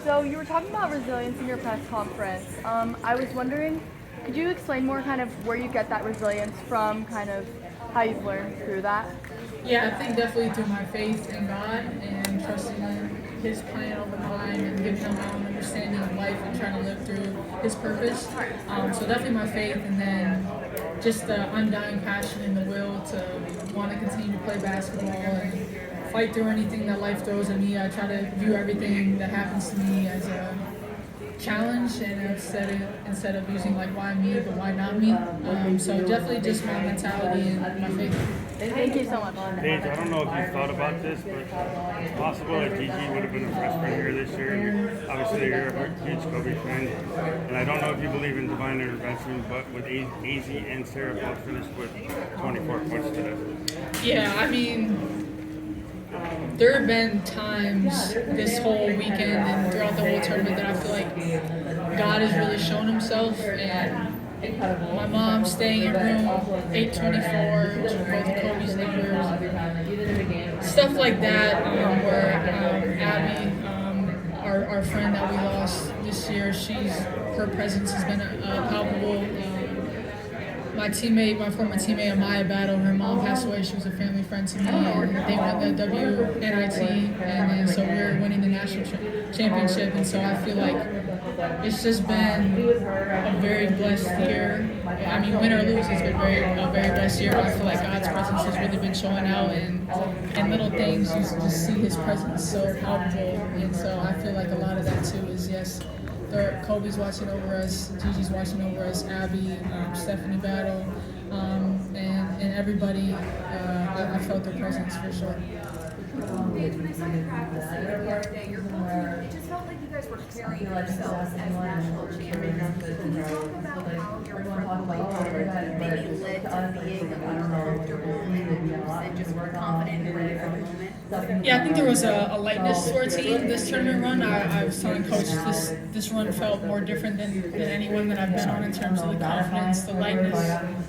So you were talking about resilience in your press conference. I was wondering, could you explain more kind of where you get that resilience from, kind of how you've learned through that? Yeah, I think definitely through my faith in God and trusting in His plan over mine and giving Him my own understanding of life and trying to live through His purpose. So definitely my faith, and then just the undying passion and the will to want to continue to play basketball and fight through anything that life throws at me. I try to view everything that happens to me as a challenge, and instead of using like why me but why not me. So definitely just my mentality and my faith. Thank you so much. Paige, I don't know if you've thought about this, but it's possible that Gigi would have been a freshman here this year. And obviously, you're a huge Kobe fan. And I don't know if you believe in divine intervention, but with AZ and Sarah both finished with 24 points today. Yeah, I mean, there have been times this whole weekend and throughout the whole tournament that I feel like God has really shown Himself, and my mom staying in room 824, which are both Kobe's numbers, stuff like that, where Abby, our friend that we lost this year, her presence has been palpable. My former teammate Amaya Battle, her mom passed away. She was a family friend to me, and they won the WNIT, and then so we're winning the national championship. And so I feel like it's just been a very blessed year. I mean, win or lose, it's been a very blessed year. But I feel like God's presence has really been showing out, and little things you just see His presence so palpable. And so I feel like a lot of that too is Kobe's watching over us, Gigi's watching over us, Abby, Stephanie Battle, and everybody. I felt their presence for sure. Paige, when I saw you practicing the other day, your whole team, it just felt like you guys were carrying yourselves as national champions. Can you talk about how your friendly maybe led to being more comfortable and just more confident and ready for the moment? Yeah, I think there was a lightness to our team this tournament run. I was telling Coach this run felt more different than any one that I've been on in terms of the confidence, the lightness,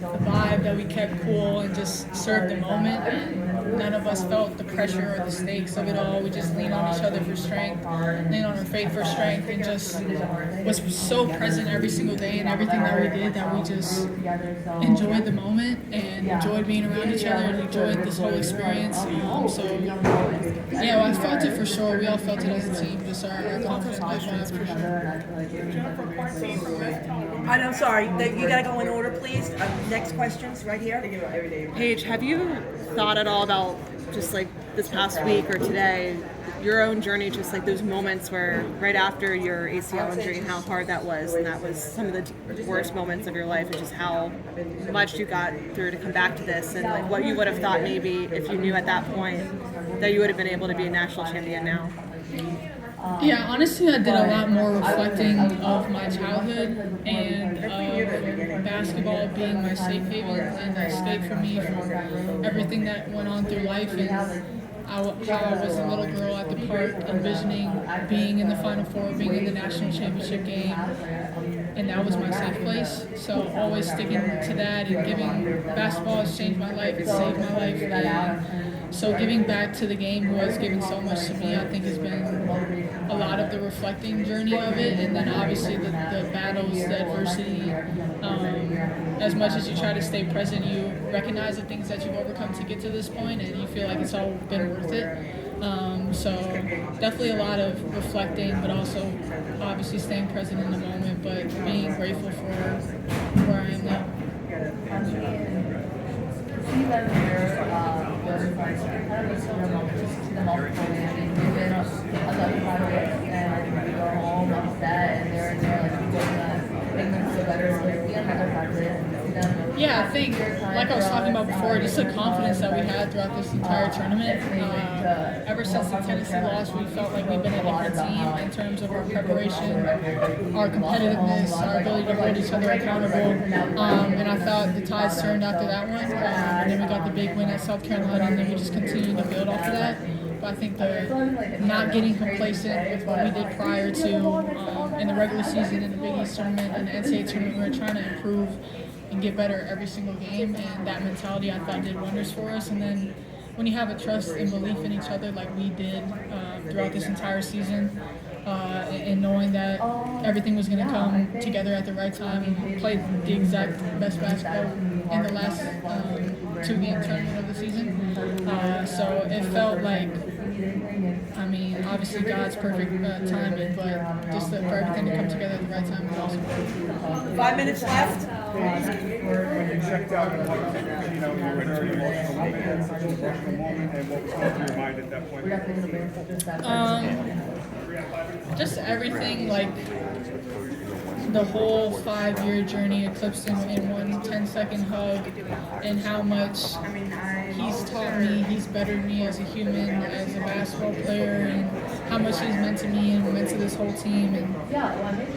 the vibe that we kept cool and just served the moment. And none of us felt the pressure or the stakes of it all. We just leaned on each other for strength, leaned on our faith for strength, and just was so present every single day in everything that we did that we just enjoyed the moment and enjoyed being around each other and enjoyed this whole experience. I felt it for sure. We all felt it as a team, just our confidence vibes for sure. I'm sorry, you gotta go in order, please. Next questions, right here. Paige, have you thought at all about just like this past week or today, your own journey, just like those moments where right after your ACL injury and how hard that was, and that was some of the worst moments of your life, and just how much you got through to come back to this, and like what you would have thought maybe if you knew at that point that you would have been able to be a national champion now? Yeah, honestly, I did a lot more reflecting of my childhood and of basketball being my safe haven and the escape for me from everything that went on through life, and how I was a little girl at the park envisioning being in the Final Four, being in the national championship game, and that was my safe place. So always sticking to that and giving basketball has changed my life, it's saved my life, and so giving back to the game who has given so much to me, I think has been a lot of the reflecting journey of it, and then obviously the battles, the adversity. As much as you try to stay present, you recognize the things that you've overcome to get to this point, and you feel like it's all been worth it. So definitely a lot of reflecting, but also obviously staying present in the moment, but being grateful for where I am now. See them here, good friends, kind of a moment, just see them all performing. You've been on the project, and you go home upset, and they're like, you're gonna make them feel better. So like, be on another practice and see them. Yeah, I think, like I was talking about before, just the confidence that we had throughout this entire tournament. Ever since the Tennessee loss, we felt like we've been a different team in terms of our preparation, our competitiveness, our ability to hold each other accountable. And I thought the tides turned after that one. And then we got the big win at South Carolina, and then we just continued to build off of that. But I think the not getting complacent with what we did prior to in the regular season, in the Big East tournament, and the NCAA tournament, we were trying to improve and get better every single game, and that mentality I thought did wonders for us. And then when you have a trust and belief in each other like we did throughout this entire season, and and knowing that everything was going to come together at the right time, and played the exact best basketball in the last 2-game tournament of the season. So it felt like, I mean, obviously God's perfect timing, but just for everything to come together at the right time was awesome. 5 minutes left. You checked out and you know, you went through an emotional moment, and such an emotional moment, and what was going through your mind at that point? Just everything, like the whole 5-year journey eclipsed in one 10-second hug, and how much he's taught me, he's bettered me as a human, as a basketball player, and how much he's meant to me and meant to this whole team. And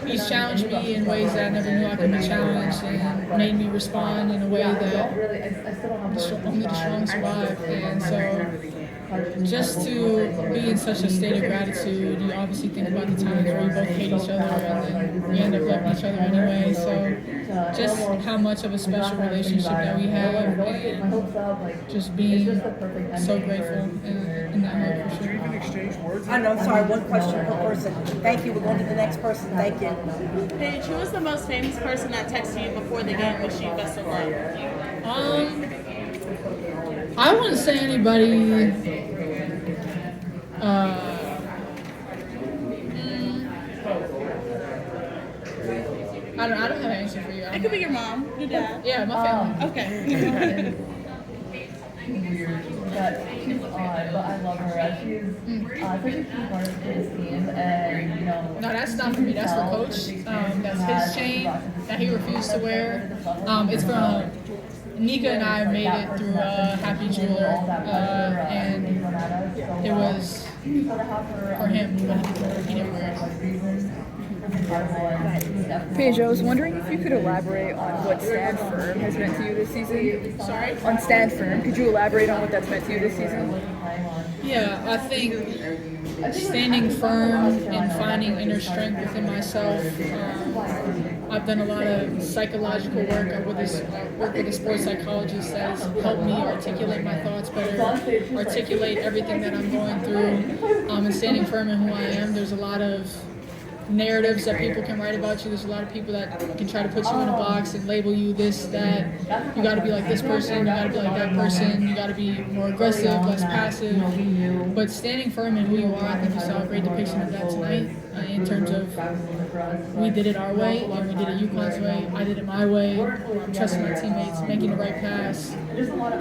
he's challenged me in ways that I never knew I could be challenged, and made me respond in a way that only the strong survive. And so just to be in such a state of gratitude, you obviously think about the times where we both hate each other and then we end up loving each other anyway. So just how much of a special relationship that we have, and just being so grateful in that hug for sure. I know, I'm sorry, one question per person. Thank you, we're going to the next person, thank you. Paige, who was the most famous person that texted you before the game wished you best of luck? I wouldn't say anybody. I don't have an answer for you. It could be your mom, your dad. Yeah, my family. Okay. Weird, but she's odd, but I love her. She's such a key part of this team, and you know. No, that's not for me. That's for Coach. That's his chain that he refused to wear. It's from Nika, and I made it through Happy Jeweler, and it was for him, but he didn't wear it. Paige, I was wondering if you could elaborate on what Stand Firm has meant to you this season. Sorry? On Stand Firm, could you elaborate on what that's meant to you this season? Yeah, I think standing firm and finding inner strength within myself. I've done a lot of psychological work. I work with a sports psychologist that has helped me articulate my thoughts better, articulate everything that I'm going through, and standing firm in who I am. There's a lot of narratives that people can write about you. There's a lot of people that can try to put you in a box and label you this, that. You got to be like this person, you got to be like that person, you got to be more aggressive, less passive. But standing firm in who you are, I think you saw a great depiction of that tonight, in terms of we did it our way and we did it Uconn'S way. I did it my way, trusting my teammates, making the right pass,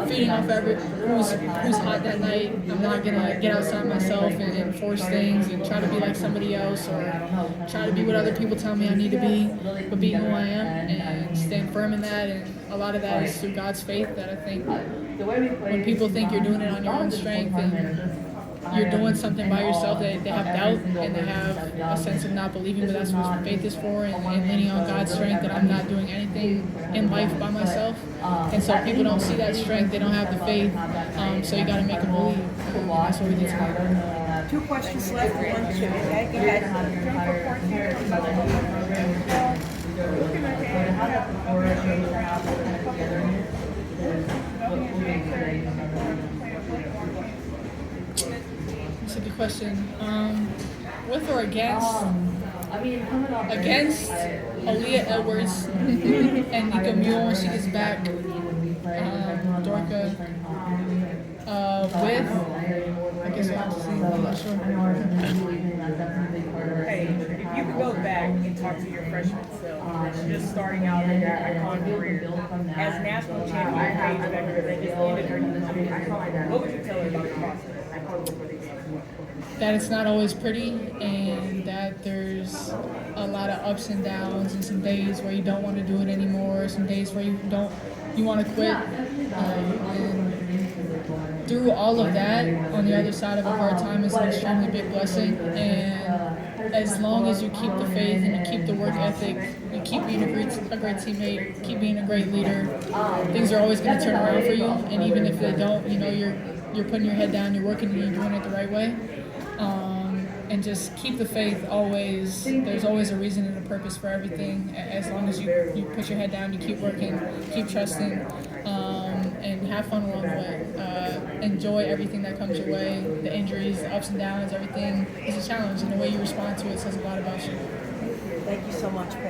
feeding off who's hot that night. I'm not gonna get outside myself and force things and try to be like somebody else or try to be what other people tell me I need to be, but being who I am and staying firm in that. And a lot of that is through God's faith, that I think when people think you're doing it on your own strength and you're doing something by yourself, they have doubt and they have a sense of not believing, but that's what faith is for, and leaning on God's strength, that I'm not doing anything in life by myself. And so people don't see that strength, they don't have the faith, so you got to make them believe. That's what we did tonight. 2 questions left, 1, 2, okay, go ahead. That's a good question. With or against Aaliyah Edwards and Nika Mule when she gets back, Dorka, with, I guess we'll have to see, I'm not sure. Hey, if you could go back and talk to your freshman self, just starting out in your iconic career, as national champion Paige Bueckers, that just ended her career, what would you tell her about the process? That it's not always pretty, and that there's a lot of ups and downs, and some days where you don't want to do it anymore, some days where you want to quit. And through all of that, on the other side of a hard time is an extremely big blessing. And as long as you keep the faith and you keep the work ethic, you keep being a great teammate, keep being a great leader, things are always going to turn around for you. And even if they don't, you're putting your head down, you're working, and you're doing it the right way. And just keep the faith always. There's always a reason and a purpose for everything. As long as you put your head down, you keep working, keep trusting, and have fun along the way. Enjoy everything that comes your way. The injuries, the ups and downs, everything is a challenge, and the way you respond to it says a lot about you. Thank you so much, Paige.